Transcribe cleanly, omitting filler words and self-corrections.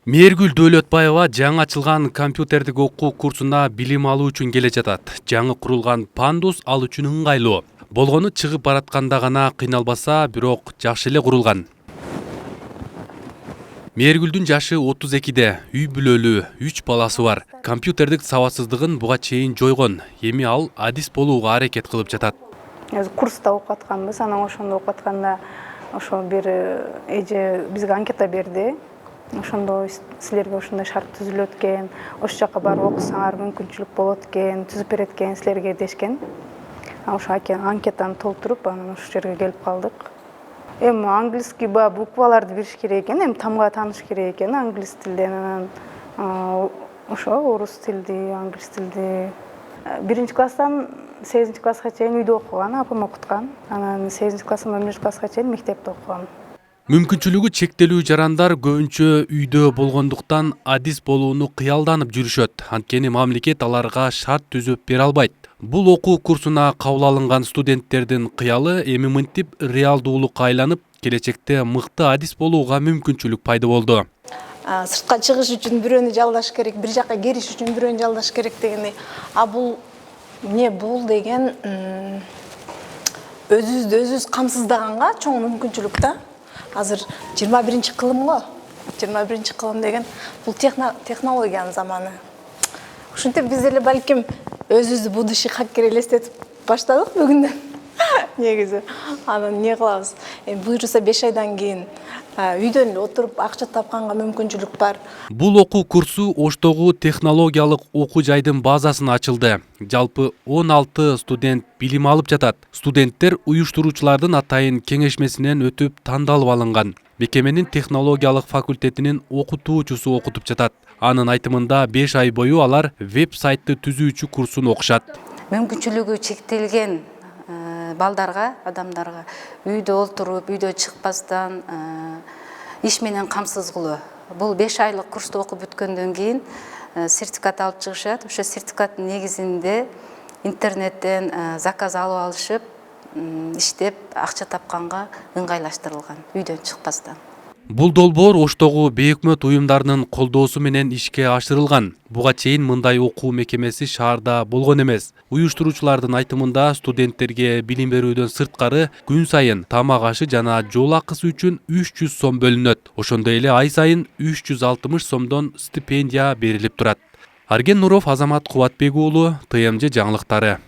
Мээргүл Дөөлөтбаева жаңы ачылган компьютердик окуу курсуна билим алуу үчүн келе жатат. Жаңы курулган пандус ал үчүн ыңгайлуу. Болгону чыгып баратканда гана кыйналбаса, бирок жакшы эле курулган. Мээргүлдүн жашы 32-де, үй бүлөлүү, 3 баласы бар. Компьютердик сабатсыздыгын буга чейин жойгон. Эми ал адис болууга аракет кылып жатат. Курста окуп атканбыз, анан ошондо окуп атканда ошо бир эже бизге анкета берди. Ошондо силерге ушундай шарт түзүлөт экен, ошол жака барып окусаңар мүмкүнчүлүк болот экен, түзүп берет экен силерге дешкен. Ошо анкетаны толтуруп, анан ошол жерге келип калдык. Эми английский букваларды билиш керек экен, эми тамга тааныш керек экен англис тилден, анан ошо орус тилди, англис тилди. 1-класстан 8-класска чейин үйдө окуган, апам окуткан. Анан 8-класстан 11-класска чейин мектепте окугам. Мүмкүнчүлүгү чектелүү жарандар көбүнчө үйдө болгондуктан адис болууну кыялданып жүрүшөт. Анткени мамлекет аларга шарт түзүп бере албайт. Бул окуу курсуна кабыл алынган студенттердин кыялы эми мынтип реалдуулукка айланып, келечекте мыкты адис болууга мүмкүнчүлүк пайда болду. Сыртка чыгыш үчүн бирөөнү жалдаш керек, бир жака келиш үчүн бирөөнү жалдаш керек дегендей. Бул бул деген өзүбүздү камсыздаганга чоң мүмкүнчүлүк да. Азыр 21-кылым го. 21-кылым деген бул технологиянын заманы. Ушинтип биз эле балким өзүбүздү будущий хакер элестетип баштадык бүгүндөн. Негизи анан эмне кылабыз? Буюрса 5 айдан кийин үйдөн эле отуруп акча тапканга мүмкүнчүлүк бар. Бул окуу курсу Оштогу технологиялык окуу жайдын базасына ачылды. Жалпы 16 студент билим алып жатат. Студенттер уюштуруучулардын атайын кеңешмесинен өтүп тандалып алынган. Мекеменин технологиялык факультетинин окутуучусу окутуп жатат. Анын айтымында 5 ай бою алар веб-сайтты түзүүчү курсун окушат. Мүмкүнчүлүгү чектелген балдарга, адамдарга үйдө олтуруп, үйдө чыкпастан иш менен камсыз кылуу. Бул 5 айлык курсту окуп бүткөндөн кийин сертификат алып чыгышат. Ошо сертификаттын негизинде интернеттен заказ алып алышып, иштеп акча тапканга ыңгайлаштырылган, үйдөн чыкпастан. Бул долбоор Оштогу бейөкмөт уюмдарынын колдоосу менен ишке ашырылган. Буга чейин мындай окуу мекемеси шаарда болгон эмес. Уюштуруучулардын айтымында студенттерге билим берүүдөн сырткары күн сайын тамак ашы жана жол акысы үчүн 300 сом бөлүнөт. Ошондой эле ай сайын 360 сомдон стипендия берилип турат. Арген Нуров, Азамат Кубатбек уулу, ТМЖ жаңылыктары.